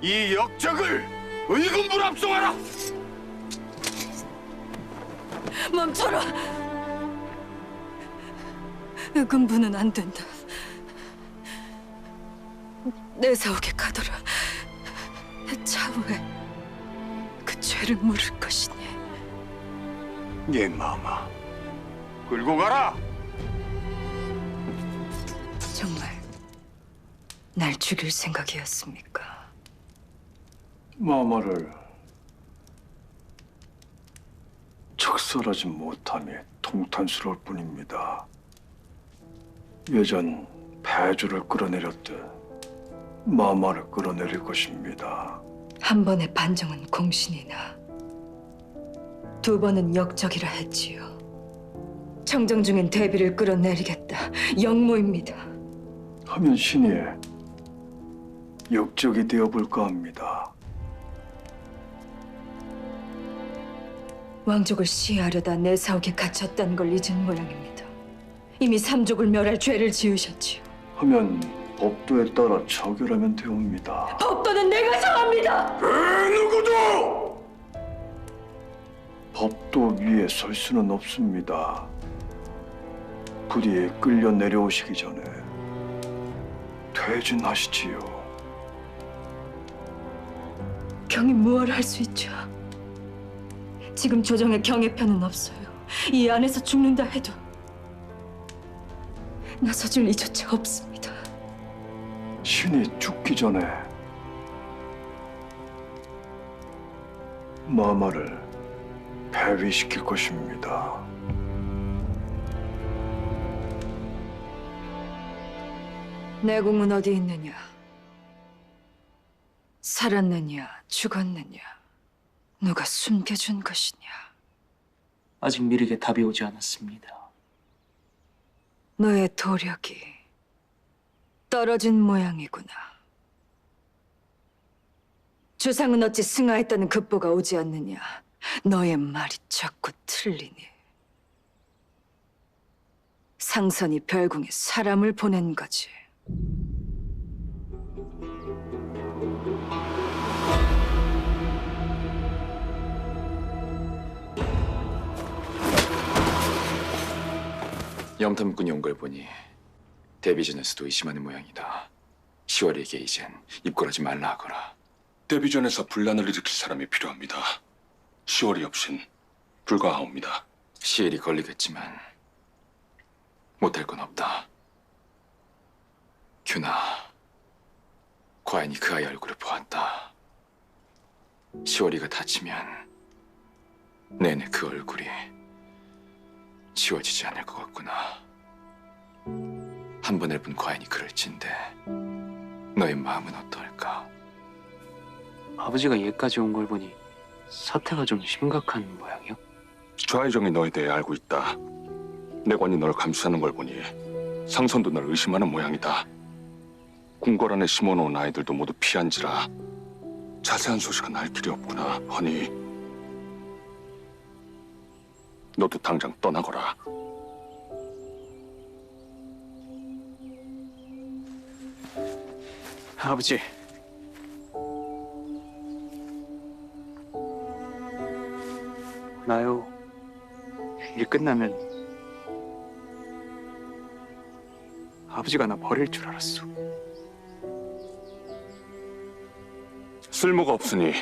이 역적을 의금부로 압송하라! 멈춰라! 의금부는 안 된다. 내 사옥에 가더라. 차후에 그 죄를 물을 것이니. 예, 마마. 끌고 가라! 정말 날 죽일 생각이었습니까? 마마를 적설하지 못함이 통탄스러울 뿐입니다. 예전 배주를 끌어내렸듯 마마를 끌어내릴 것입니다. 한 번의 반정은 공신이나 두 번은 역적이라 했지요. 청정 중인 대비를 끌어내리겠다. 영무입니다. 하면 신이의 역적이 되어볼까 합니다. 왕족을 시해하려다 내 사옥에 갇혔다는 걸 잊은 모양입니다. 이미 삼족을 멸할 죄를 지으셨지요. 하면 법도에 따라 처결하면 되옵니다. 법도는 내가 정합니다. 누구도! 법도 위에 설 수는 없습니다. 부디 끌려 내려오시기 전에 퇴진하시지요. 경이 무엇을 할 수 있죠? 지금 조정에 경의 편은 없어요. 이 안에서 죽는다 해도 나서줄 이조차 없습니다. 신이 죽기 전에 마마를 폐위시킬 것입니다. 내공은 어디 있느냐? 살았느냐, 죽었느냐? 누가 숨겨준 것이냐? 아직 미륵에 답이 오지 않았습니다. 너의 도력이 떨어진 모양이구나. 주상은 어찌 승하했다는 급보가 오지 않느냐? 너의 말이 자꾸 틀리니. 상선이 별궁에 사람을 보낸 거지. 염탐꾼이 온 걸 보니 데비전에서도 의심하는 모양이다. 10월에게 이젠 입궐하지 말라 하거라. 데비전에서 분란을 일으킬 사람이 필요합니다. 10월이 없인 불가하옵니다. 시엘이 걸리겠지만 못할 건 없다. 큐나, 과인이 그 아이 얼굴을 보았다. 10월이가 다치면 내내 그 얼굴이 지워지지 않을 것 같구나. 한 번을 본 과인이 그럴진데 너의 마음은 어떨까? 아버지가 얘까지 온 걸 보니 사태가 좀 심각한 모양이요? 좌의정이 너에 대해 알고 있다. 내관이 널 감시하는 걸 보니 상선도 널 의심하는 모양이다. 궁궐 안에 심어놓은 아이들도 모두 피한지라 자세한 소식은 알 길이 없구나. 허니 너도 당장 떠나거라. 아버지. 나요. 일 끝나면 아버지가 나 버릴 줄 알았어. 쓸모가 없으니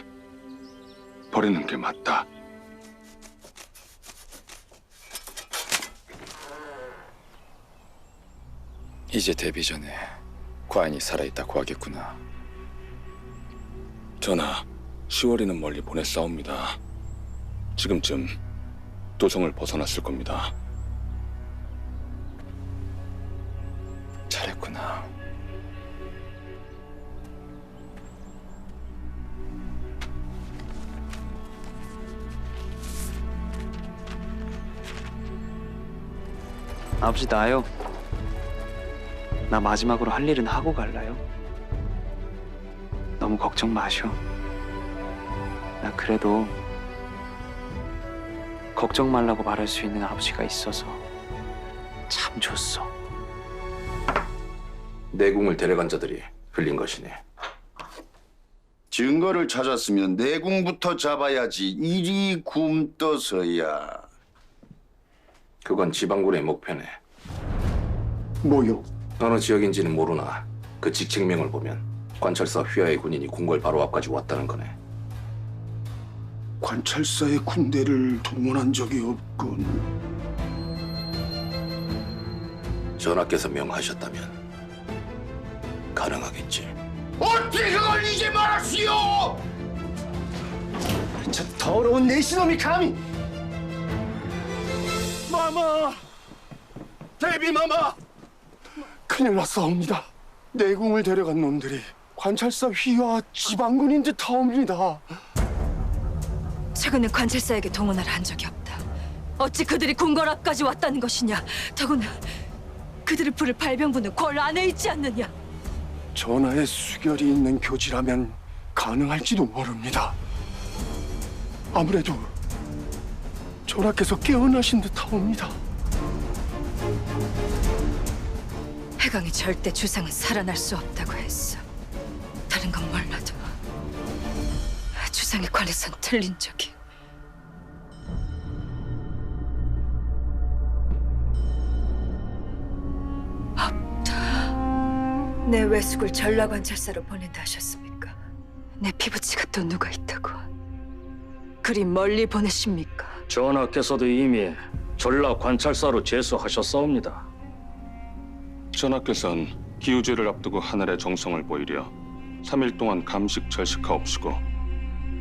버리는 게 맞다. 이제 데뷔 전에 과인이 살아있다고 하겠구나. 전하, 10월이는 멀리 보냈사옵니다. 지금쯤 도성을 벗어났을 겁니다. 잘했구나. 아버지 나요. 나 마지막으로 할 일은 하고 갈라요. 너무 걱정 마셔. 나 그래도 걱정 말라고 말할 수 있는 아버지가 있어서 참 좋소. 내궁을 데려간 자들이 흘린 것이네. 증거를 찾았으면 내궁부터 잡아야지. 이리 굼떠서야. 그건 지방군의 목표네. 뭐요? 어느 지역인지는 모르나 그 직책명을 보면 관찰사 휘하의 군인이 궁궐 바로 앞까지 왔다는 거네. 관찰사의 군대를 동원한 적이 없군. 전하께서 명하셨다면 가능하겠지. 어떻게 그걸 이제 말하시오? 저 더러운 내신놈이 감히! 마마! 대비 마마! 큰일 났사옵니다. 내궁을 데려간 놈들이 관찰사 휘하 지방군인 듯하옵니다. 최근에 관찰사에게 동원하라 한 적이 없다. 어찌 그들이 궁궐 앞까지 왔다는 것이냐? 더구나 그들의 부를 발병부는 궐 안에 있지 않느냐? 전하의 수결이 있는 교지라면 가능할지도 모릅니다. 아무래도 전하께서 깨어나신 듯하옵니다. 해강이 절대 주상은 살아날 수 없다고 했어. 다른 건 몰라도 주상에 관해선 틀린 적이. 없다. 내 외숙을 전라관찰사로 보낸다 하셨습니까? 내 피부치가 또 누가 있다고? 그리 멀리 보내십니까? 전하께서도 이미 전라 관찰사로 제수하셨사옵니다. 전하께서는 기우제를 앞두고 하늘의 정성을 보이려 3일 동안 감식 절식하옵시고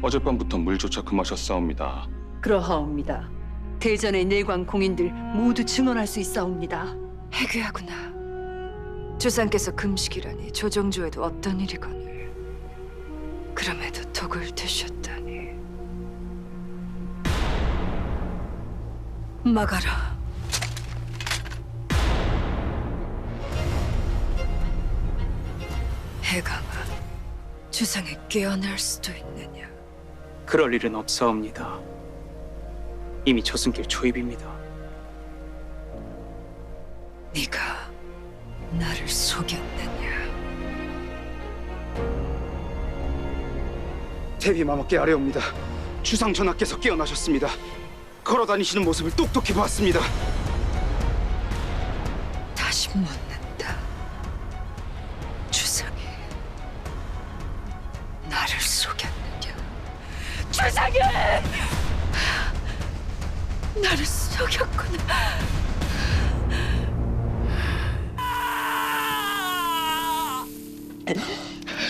어젯밤부터 물조차 금하셨사옵니다. 그러하옵니다. 대전의 내관 공인들 모두 증언할 수 있사옵니다. 해괴하구나. 주상께서 금식이라니 조정조에도 어떤 일이거늘. 그럼에도 독을 드셨다니. 막아라. 해강아, 주상에 깨어날 수도 있느냐? 그럴 일은 없사옵니다. 이미 조승길 초입입니다. 네가 나를 속였느냐? 대비마마께 아뢰옵니다. 주상 전하께서 깨어나셨습니다. 걸어다니시는 모습을 똑똑히 보았습니다. 다시 묻는다. 주상이 나를 속였느냐? 주상이 나를 속였구나.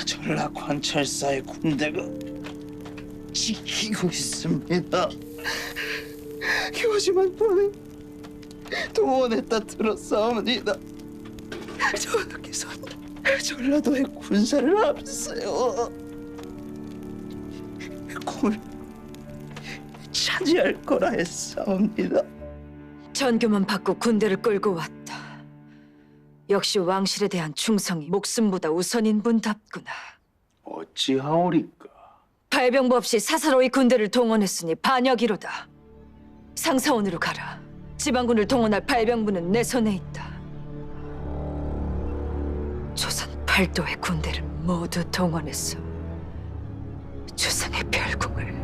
전라 관찰사의 군대가 지키고 있습니다. 교지만 보는 동원했다 들었사옵니다. 전하께서는 전라도의 군사를 앞세워 공을 차지할 거라 했사옵니다. 전교만 받고 군대를 끌고 왔다. 역시 왕실에 대한 충성이 목숨보다 우선인 분답구나. 어찌하오리까? 발병부 없이 사사로이 군대를 동원했으니 반역이로다. 상사원으로 가라. 지방군을 동원할 발병부는 내 손에 있다. 조선 8도의 군대를 모두 동원했어. 주상의 별궁을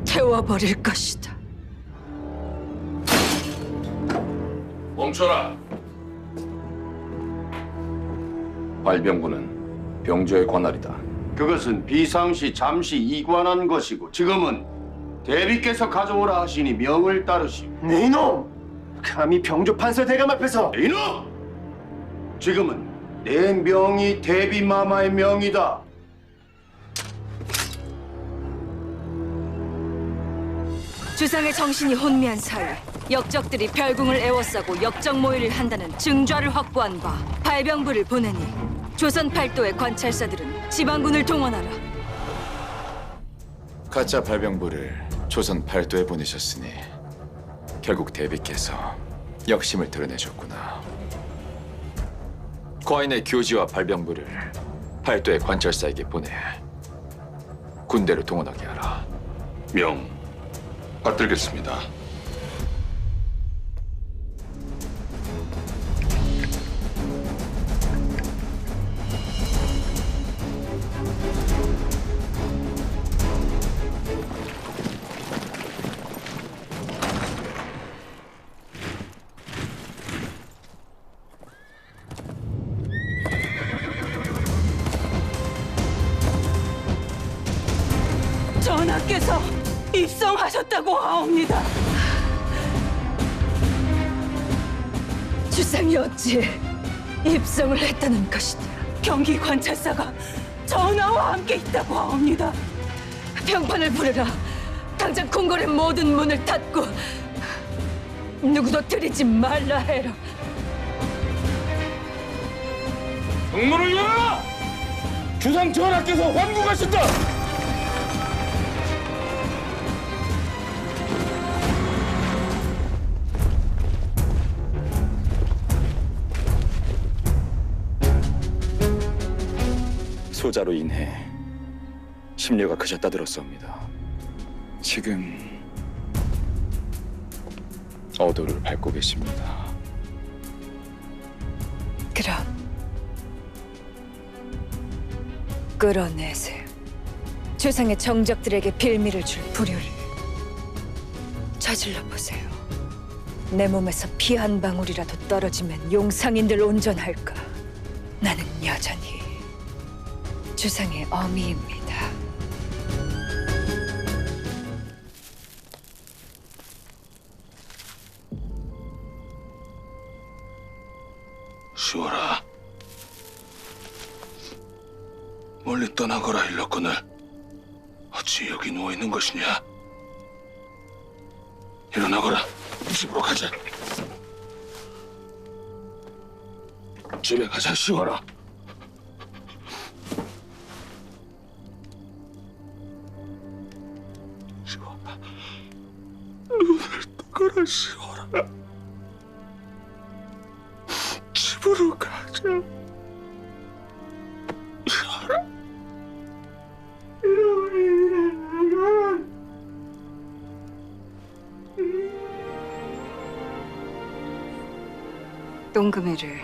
태워버릴 것이다. 멈춰라. 발병부는 병조의 관할이다. 그것은 비상시 잠시 이관한 것이고 지금은 대비께서 가져오라 하시니 명을 따르시오. 이놈! 감히 병조 판서 대감 앞에서! 이놈! 지금은 내 명이 대비마마의 명이다. 주상의 정신이 혼미한 사이 역적들이 별궁을 에워싸고 역적 모의를 한다는 증좌를 확보한 바 발병부를 보내니 조선 8도의 관찰사들은 지방군을 동원하라. 가짜 발병부를 조선 8도에 보내셨으니 결국 대비께서 역심을 드러내셨구나. 과인의 교지와 발병부를 8도의 관찰사에게 보내 군대를 동원하게 하라. 명 받들겠습니다. 전하께서 입성하셨다고 하옵니다. 주상이 어찌 입성을 했다는 것이냐? 경기 관찰사가 전하와 함께 있다고 하옵니다. 평판을 부르라. 당장 궁궐의 모든 문을 닫고 누구도 들이지 말라 해라. 성문을 열어라! 주상 전하께서 환궁하신다! 소자로 인해 심려가 크셨다 들었사옵니다. 지금 어도를 밟고 계십니다. 그럼 끌어내세요. 주상의 정적들에게 빌미를 줄 불효를 저질러 보세요. 내 몸에서 피 한 방울이라도 떨어지면 용상인들 온전할까? 나는 여전히 주상의 어미입니다. 시월아, 멀리 떠나거라 일렀거늘 어찌 여기 누워있는 것이냐? 일어나거라. 집으로 가자. 집에 가자, 시월아. 시월아, 눈을 뜨거라, 시월아. 집으로 가자. 시월아. 똥금이를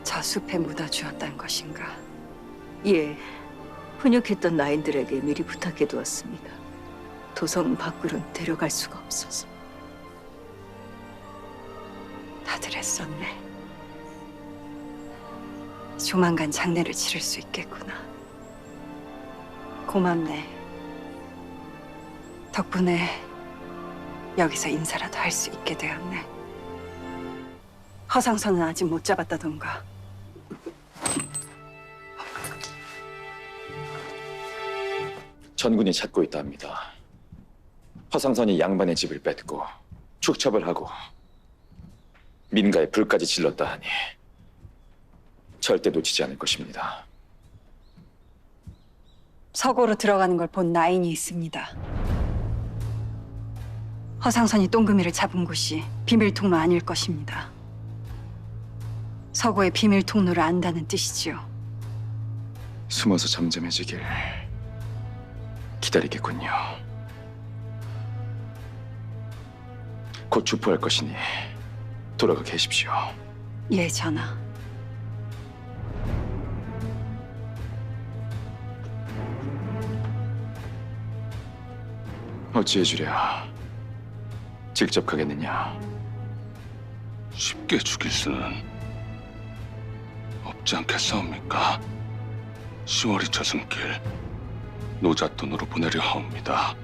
저 숲에 묻어주었단 것인가? 예, 훈육했던 나인들에게 미리 부탁해두었습니다. 도성 밖으로는 데려갈 수가 없어서. 다들 애썼네. 조만간 장례를 치를 수 있겠구나. 고맙네. 덕분에 여기서 인사라도 할 수 있게 되었네. 허상선은 아직 못 잡았다던가. 전군이 찾고 있다 합니다. 허상선이 양반의 집을 뺏고 축첩을 하고 민가에 불까지 질렀다 하니 절대 놓치지 않을 것입니다. 서고로 들어가는 걸 본 나인이 있습니다. 허상선이 똥금이를 잡은 곳이 비밀 통로 아닐 것입니다. 서고의 비밀 통로를 안다는 뜻이지요. 숨어서 잠잠해지길 기다리겠군요. 곧 주포할 것이니 돌아가 계십시오. 예, 전하. 어찌해주랴? 직접 가겠느냐? 쉽게 죽일 수는 없지 않겠사옵니까? 10월이 저승길 노잣돈으로 보내려 하옵니다.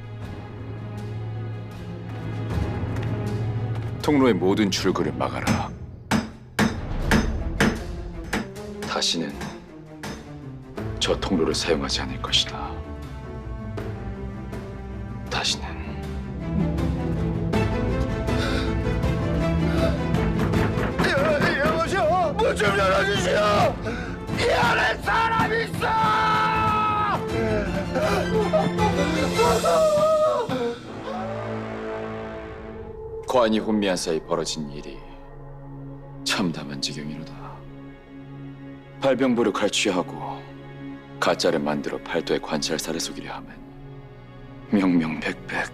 통로의 모든 출구를 막아라. 다시는 저 통로를 사용하지 않을 것이다. 다시는. 여보시오, 문 좀 열어주시오. 이 안에 사람 있어. 관이 혼미한 사이 벌어진 일이 참담한 지경이로다. 발병부를 갈취하고 가짜를 만들어 팔도의 관찰사를 속이려 하면 명명백백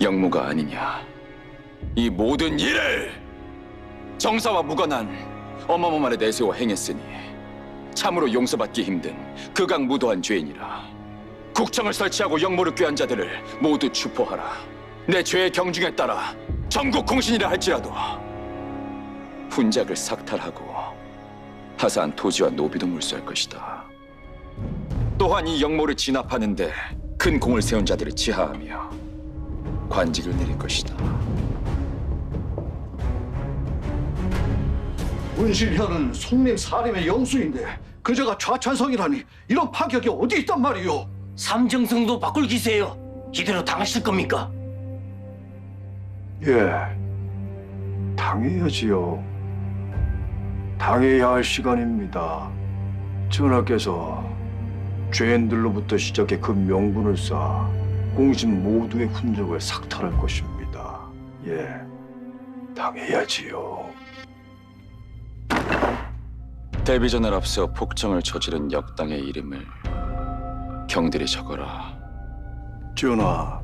영무가 아니냐. 이 모든 일을 정사와 무관한 어마어마한에 내세워 행했으니 참으로 용서받기 힘든 극악무도한 죄인이라. 국청을 설치하고 영모를 꾀한 자들을 모두 추포하라. 내 죄의 경중에 따라 전국 공신이라 할지라도 훈작을 삭탈하고 하사한 토지와 노비도 몰수할 것이다. 또한 이 영모를 진압하는데 큰 공을 세운 자들을 치하하며 관직을 내릴 것이다. 문실현은 송림 사림의 영수인데 그저가 좌찬성이라니 이런 파격이 어디 있단 말이오? 삼정성도 바꿀 기세요. 이대로 당하실 겁니까? 예, 당해야지요. 당해야 할 시간입니다. 전하께서 죄인들로부터 시작해 그 명분을 쌓아 공신 모두의 흔적을 삭탈할 것입니다. 예, 당해야지요. 데뷔전을 앞서 폭정을 저지른 역당의 이름을 경들이 적어라. 전하,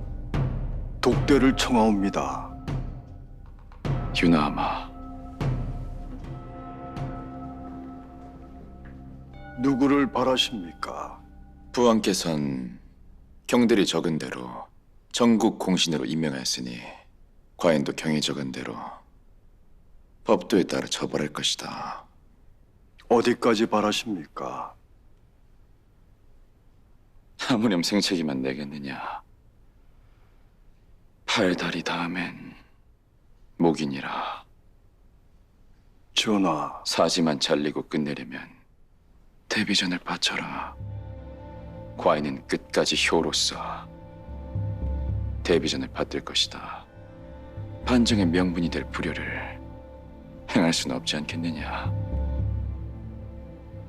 독대를 청하옵니다. 유나아마. 누구를 바라십니까? 부왕께선 경들이 적은 대로 전국 공신으로 임명하였으니 과인도 경이 적은 대로 법도에 따라 처벌할 것이다. 어디까지 바라십니까? 하무렴 생채기만 내겠느냐. 팔다리 다음엔 목이니라. 전하, 사지만 잘리고 끝내려면 데뷔전을 바쳐라. 과인은 끝까지 효로서 데뷔전을 받들 것이다. 반정의 명분이 될 불효를 행할 수는 없지 않겠느냐.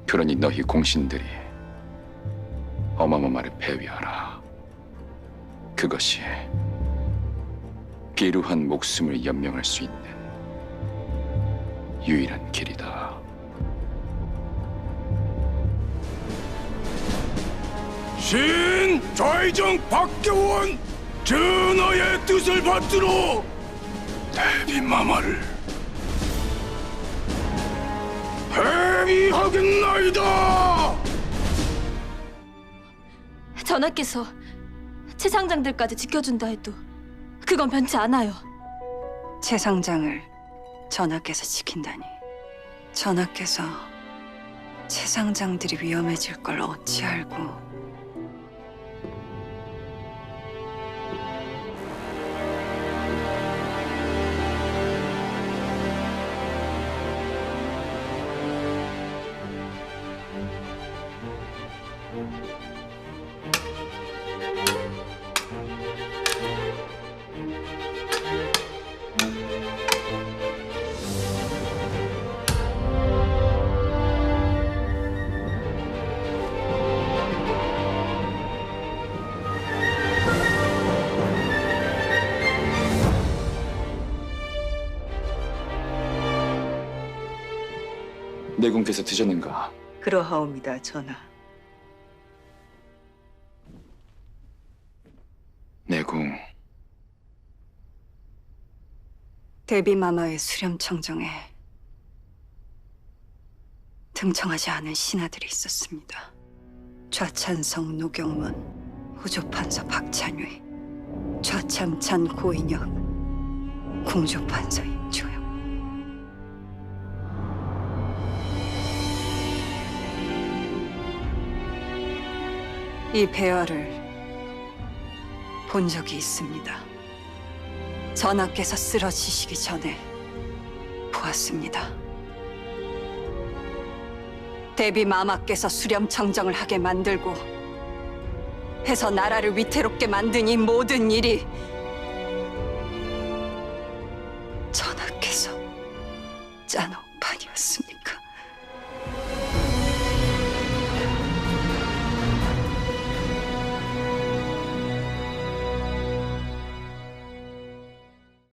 그러니 너희 공신들이 어마어마를 배회하라. 그것이 비루한 목숨을 연명할 수 있는 유일한 길이다. 신 좌의정 박겨원 전하의 뜻을 받들어 데뷔마마를 해비하겠나이다. 전하께서 최상장들까지 지켜준다 해도 그건 변치 않아요. 최상장을 전하께서 지킨다니. 전하께서 최상장들이 위험해질 걸 어찌 알고. 내군께서 드셨는가? 그러하옵니다, 전하. 내궁. 데뷔마마의 수렴청정에 등청하지 않은 신하들이 있었습니다. 좌찬성 노경문, 후조판서 박찬휘, 좌참찬 고인혁, 궁조판서 임조영. 이 배화를 본 적이 있습니다. 전하께서 쓰러지시기 전에 보았습니다. 데뷔마마께서 수렴청정을 하게 만들고 해서 나라를 위태롭게 만든 이 모든 일이